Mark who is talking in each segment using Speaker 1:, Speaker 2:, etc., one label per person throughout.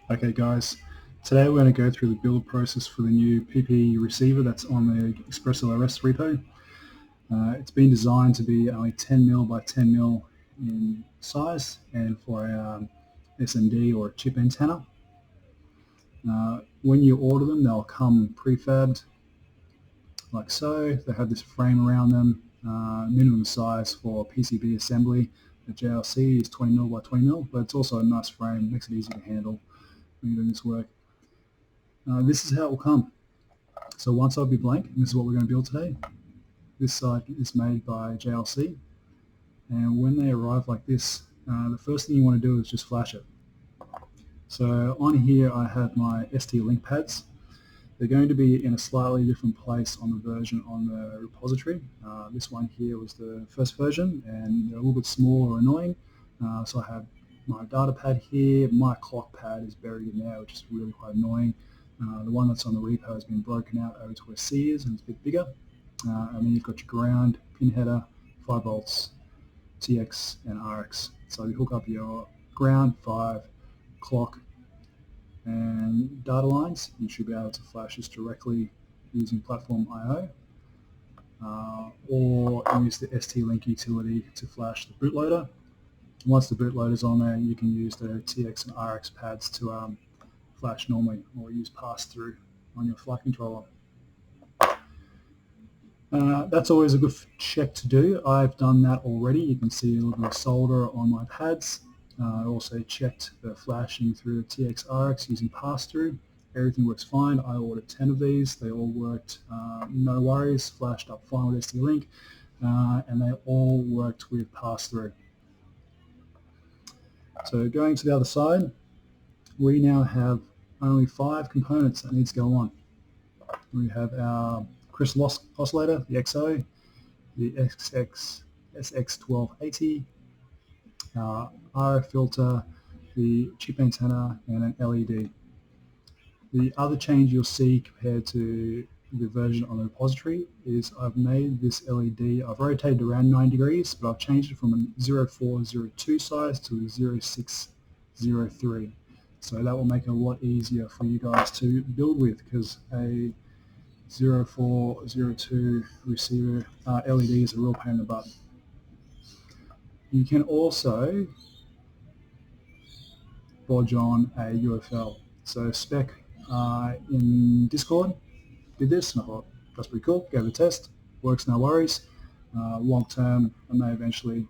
Speaker 1: Okay guys, today we're going to go through the build process for the new PP receiver that's on the ExpressLRS repo. It's been designed to be only 10mm by 10mm in size and for a SMD or a chip antenna. When you order them, they'll come prefabbed like so. They have this frame around them. Minimum size for PCB assembly at JLC is 20mm by 20mm, but it's also a nice frame, makes it easy to handle when you're doing this work. This is how it will come. So one side will be blank, and this is what we're going to build today. This side is made by JLC, and when they arrive like this, the first thing you want to do is just flash it. So on here I have my ST link pads. They're going to be in a slightly different place on the version on the repository. This one here was the first version, and they're a little bit small or annoying. So I have my data pad here. My clock pad is buried in there, which is really quite annoying. The one that's on the repo has been broken out over to where C is, and it's a bit bigger. And then you've got your ground, pin header, 5 volts, TX and RX. So you hook up your ground, 5, clock, and data lines. You should be able to flash this directly using platform IO, or use the ST-Link utility to flash the bootloader. Once the bootloader is on there, you can use the TX and RX pads to flash normally, or use pass-through on your flight controller. That's always a good check to do. I've done that already. You can see a little bit of solder on my pads. I also checked the flashing through the TX-RX using pass-through. Everything works fine. I ordered 10 of these. They all worked, no worries, flashed up fine with ST-Link, and they all worked with pass-through. So going to the other side, we now have only 5 components that need to go on. We have our crystal oscillator, the XO, the SX1280, RF filter, the chip antenna, and an LED. The other change you'll see compared to the version on the repository is I've made this LED, I've rotated around 9 degrees, but I've changed it from a 0402 size to a 0603. So that will make it a lot easier for you guys to build with, because a 0402 receiver LED is a real pain in the butt. You can also bodge on a UFL. So Spec in Discord did this, and I thought that's pretty cool. Gave it a test, works, no worries. Long term, I may eventually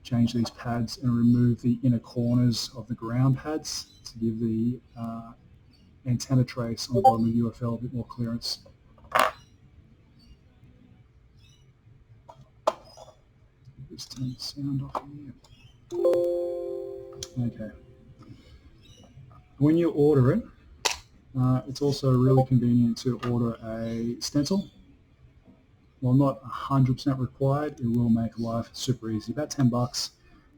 Speaker 1: change these pads and remove the inner corners of the ground pads to give the antenna trace on the bottom of the UFL a bit more clearance. Just turn the sound off here. Okay. When you order it, it's also really convenient to order a stencil. While not 100% required, it will make life super easy. About 10 bucks.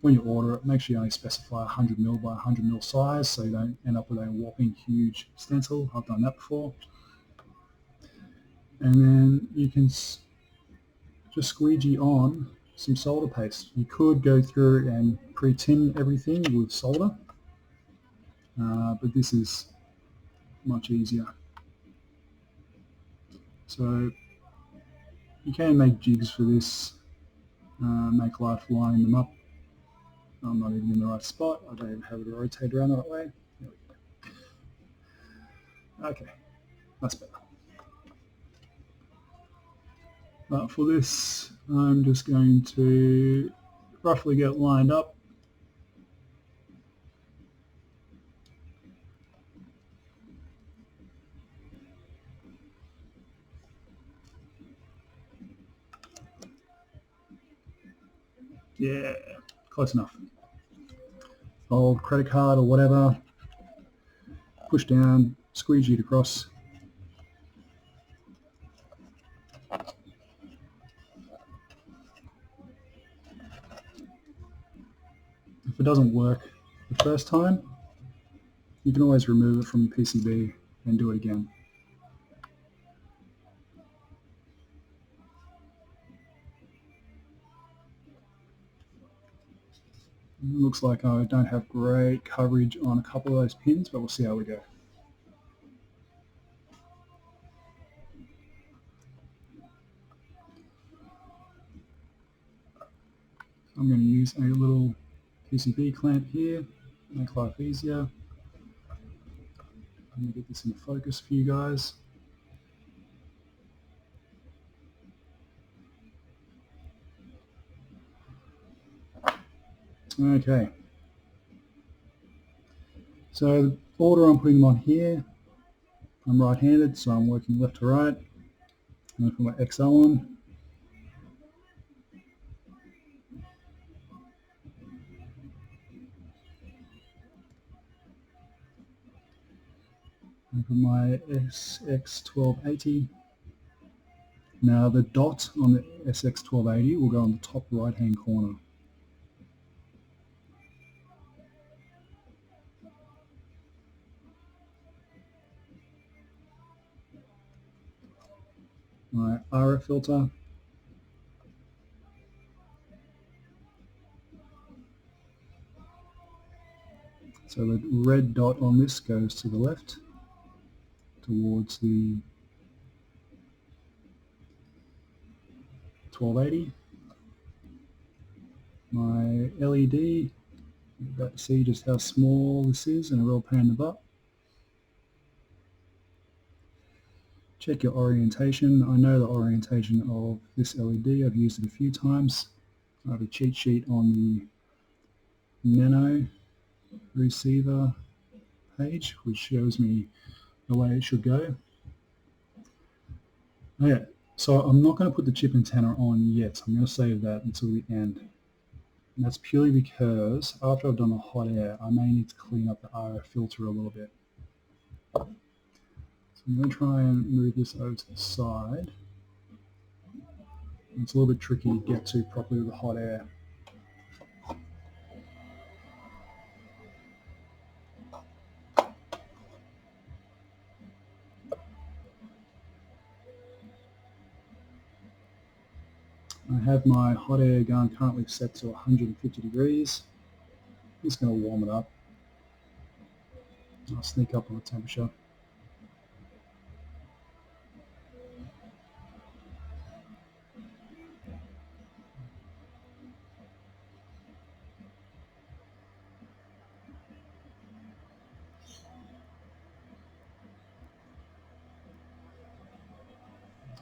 Speaker 1: When you order it, make sure you only specify 100mm by 100mm size, so you don't end up with a whopping huge stencil. I've done that before. And then you can just squeegee on some solder paste. You could go through and pre-tin everything with solder, but this is much easier. So you can make jigs for this, make life lining them up. I'm not even in the right spot. I don't even have it rotate around the right way. There we go. Okay, that's better. For this, I'm just going to roughly get it lined up. Yeah, close enough. Old credit card or whatever, push down, squeegee it across. If it doesn't work the first time, you can always remove it from the PCB and do it again. It looks like I don't have great coverage on a couple of those pins, but we'll see how we go. I'm going to use a little PCB clamp here, make life easier. I'm going to get this in focus for you guys. Okay. So the order I'm putting them on here, I'm right-handed, so I'm working left to right. I'm going to put my XO on. And put my SX1280. Now the dot on the SX1280 will go on the top right-hand corner. My RF filter. So the red dot on this goes to the left, towards the 1280. My LED, you're about to see just how small this is and a real pain in the butt. Check your orientation. I know the orientation of this LED. I've used it a few times. I have a cheat sheet on the Nano receiver page which shows me the way it should go. Okay, so I'm not going to put the chip antenna on yet. I'm going to save that until the end. And that's purely because after I've done the hot air, I may need to clean up the RF filter a little bit. So I'm going to try and move this over to the side. It's a little bit tricky to get to properly with the hot air. I have my hot air gun currently set to 150 degrees. I'm just going to warm it up. I'll sneak up on the temperature.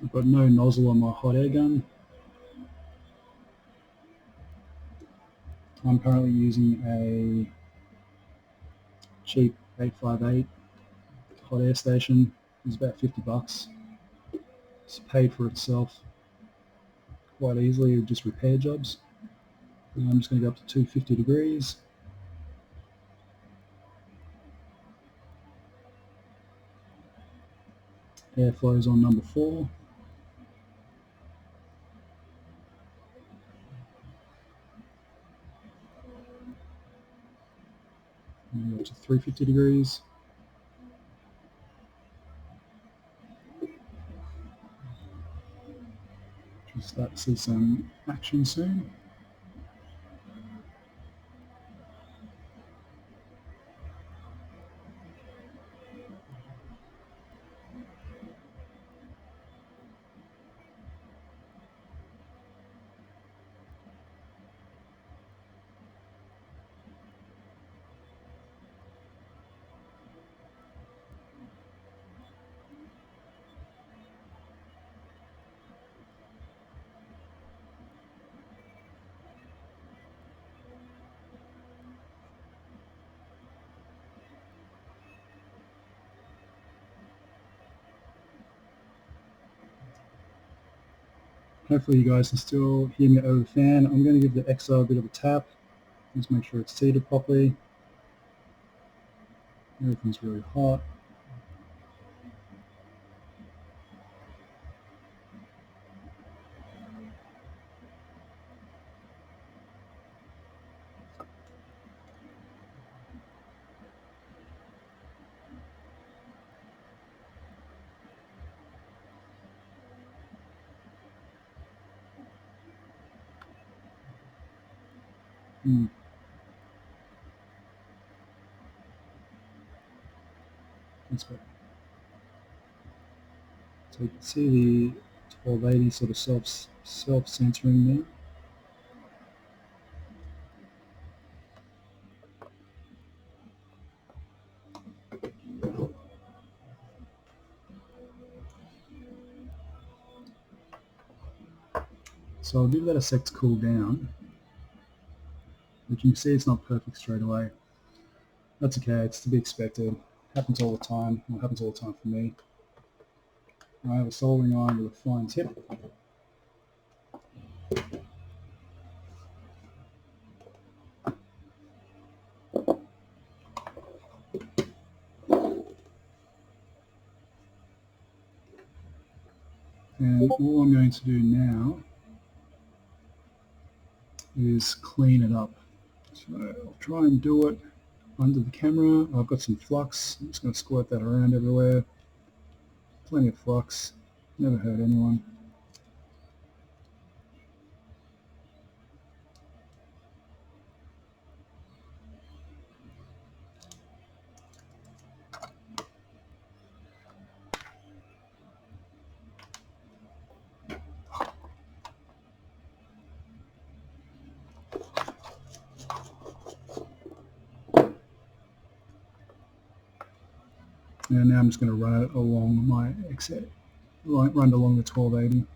Speaker 1: I've got no nozzle on my hot air gun. I'm currently using a cheap 858 hot air station. It's about 50 bucks. It's paid for itself quite easily with just repair jobs. And I'm just going to go up to 250 degrees. Airflow is on number 4. And go to 350 degrees. You'll start to see some action soon. Hopefully you guys can still hear me over the fan. I'm going to give the XO a bit of a tap. Just make sure it's seated properly. Everything's really hot. That's better. So you can see the 1280 sort of self-censoring there. So I'll give that a sec to cool down. But you can see it's not perfect straight away. That's okay, it's to be expected. Happens all the time. Well, happens all the time for me. I have a soldering iron with a fine tip. And all I'm going to do now is clean it up. So I'll try and do it under the camera. I've got some flux. I'm just going to squirt that around everywhere. Plenty of flux. Never hurt anyone. And now I'm just going to run it along my exit, run it along the 1280.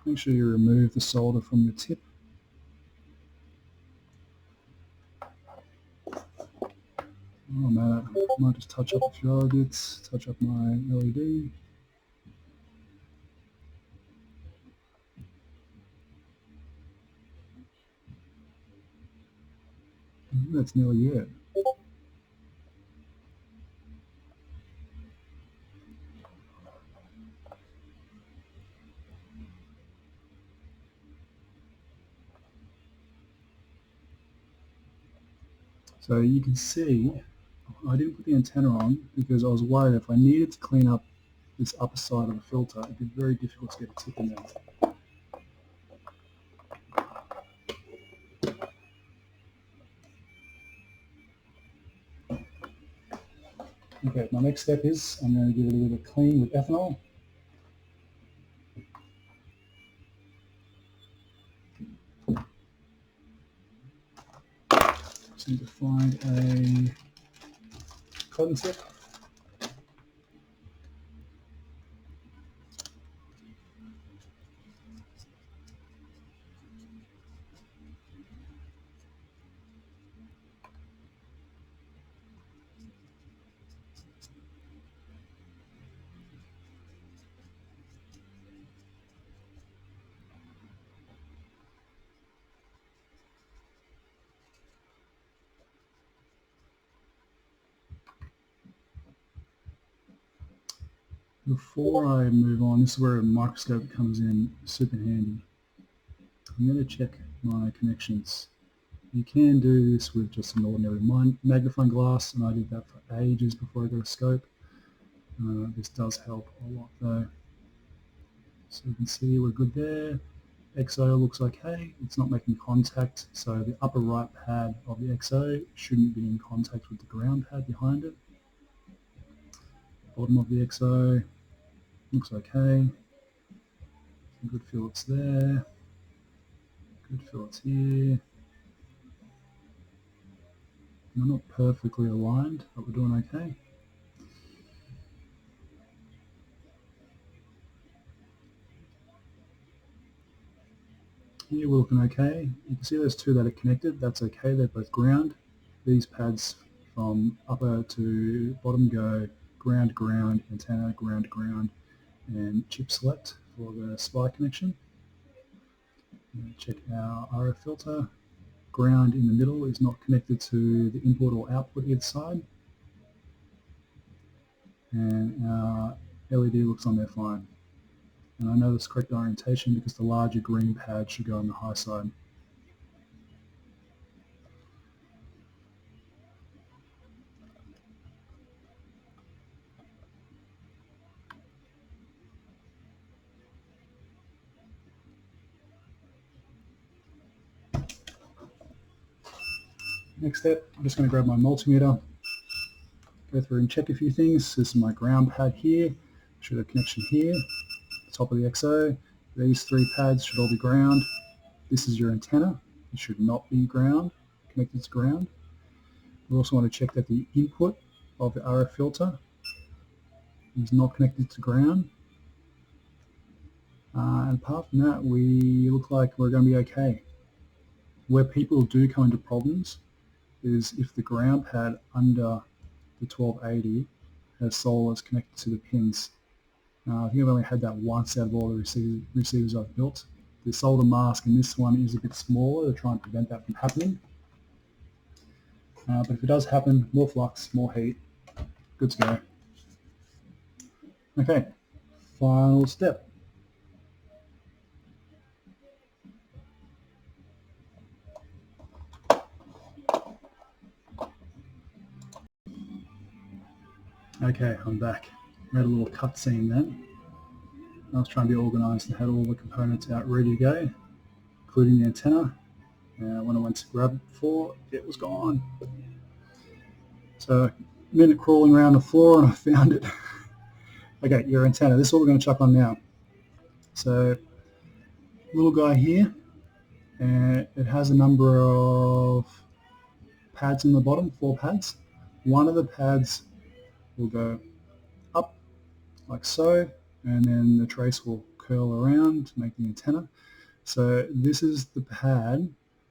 Speaker 1: Make sure you remove the solder from the tip. Oh man, I might just touch up a few other bits, touch up my LED. That's nearly it. So you can see I didn't put the antenna on because I was worried if I needed to clean up this upper side of the filter, it'd be very difficult to get a tip in there. Okay, my next step is I'm going to give it a little bit clean with ethanol. Just need to find a cotton tip. Before I move on, this is where a microscope comes in super handy. I'm going to check my connections. You can do this with just an ordinary magnifying glass, and I did that for ages before I got a scope. This does help a lot though. So you can see we're good there. XO looks okay, it's not making contact, so the upper right pad of the XO shouldn't be in contact with the ground pad behind it. Bottom of the XO looks okay. Some good fillets there. Good fillets here. They're not perfectly aligned, but we're doing okay. Here we're looking okay. You can see those two that are connected, that's okay, they're both ground. These pads from upper to bottom go ground, ground, antenna, ground, ground, and chip select for the SPI connection. Check our RF filter. Ground in the middle is not connected to the input or output either side. And our LED looks on there fine. And I know this correct orientation because the larger green pad should go on the high side. Next step, I'm just going to grab my multimeter, go through and check a few things. This is my ground pad here, should have a connection here, top of the XO. These three pads should all be ground. This is your antenna, it should not be ground, connected to ground. We also want to check that the input of the RF filter is not connected to ground. And apart from that, we look like we're going to be okay. Where people do come into problems is if the ground pad under the 1280 has solenoids connected to the pins. I think I've only had that once out of all the receivers I've built. The solder mask in this one is a bit smaller to try and prevent that from happening. But if it does happen, more flux, more heat, good to go. Okay, final step. Okay, I'm back. I had a little cutscene then. I was trying to be organised and had all the components out ready to go, including the antenna. When I went to grab it before, it was gone. So a minute crawling around the floor and I found it. Okay, your antenna. This is what we're going to chuck on now. So little guy here, and it has a number of pads in the bottom, 4 pads. One of the pads will go up like so, and then the trace will curl around to make the antenna. So this is the pad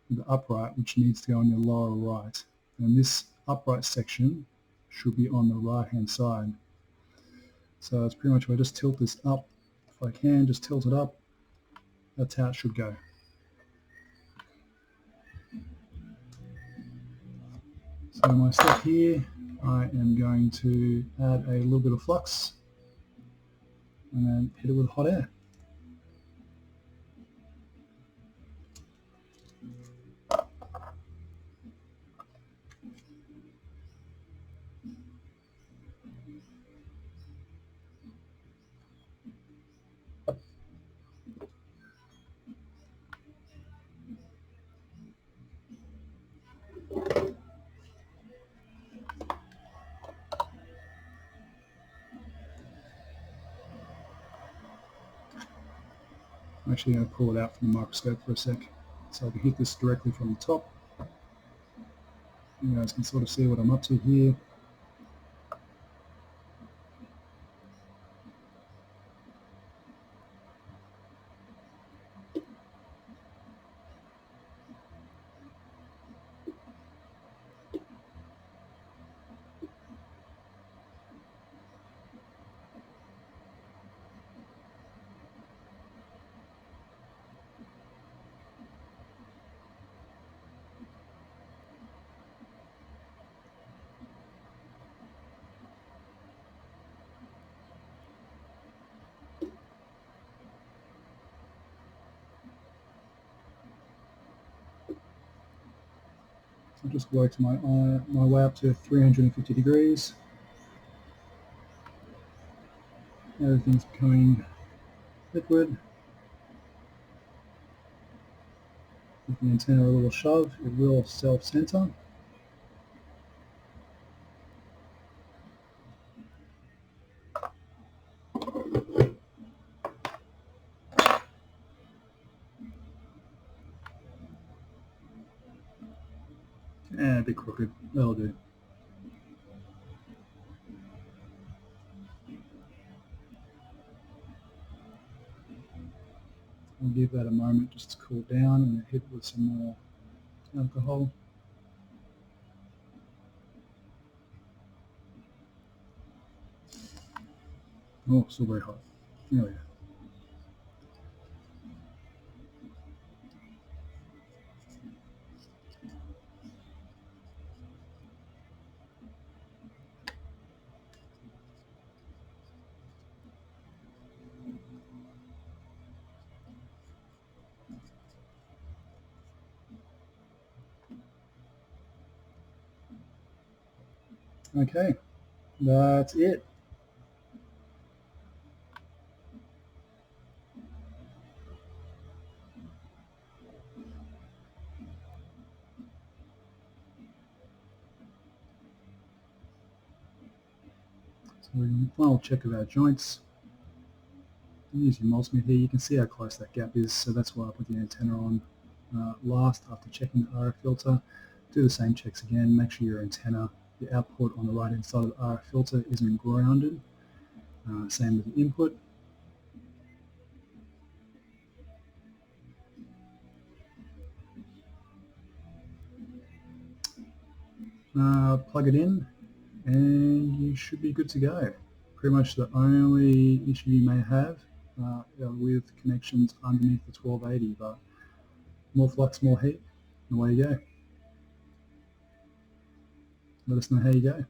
Speaker 1: with the upright, which needs to go on your lower right, and this upright section should be on the right hand side. So it's pretty much, if I just tilt this up, if I can just tilt it up, that's how it should go. So my step here, I am going to add a little bit of flux and then hit it with hot air. I'm actually going to pull it out from the microscope for a sec so I can hit this directly from the top. You guys can sort of see what I'm up to here. So just worked my way up to 350 degrees. Everything's becoming liquid. Give the antenna a little shove, it will self-center. And a bit crooked, that'll do. I'll give that a moment just to cool down and hit it with some more alcohol. Oh, still very hot. There we go. Okay, that's it. So we're doing a final check of our joints. Use your multimeter here. You can see how close that gap is, so that's why I put the antenna on last after checking the RF filter. Do the same checks again. Make sure your antenna, the output on the right hand side of the RF filter isn't grounded. Same with the input. Plug it in and you should be good to go. Pretty much the only issue you may have with connections underneath the 1280, but more flux, more heat, and away you go. Let us know how you go.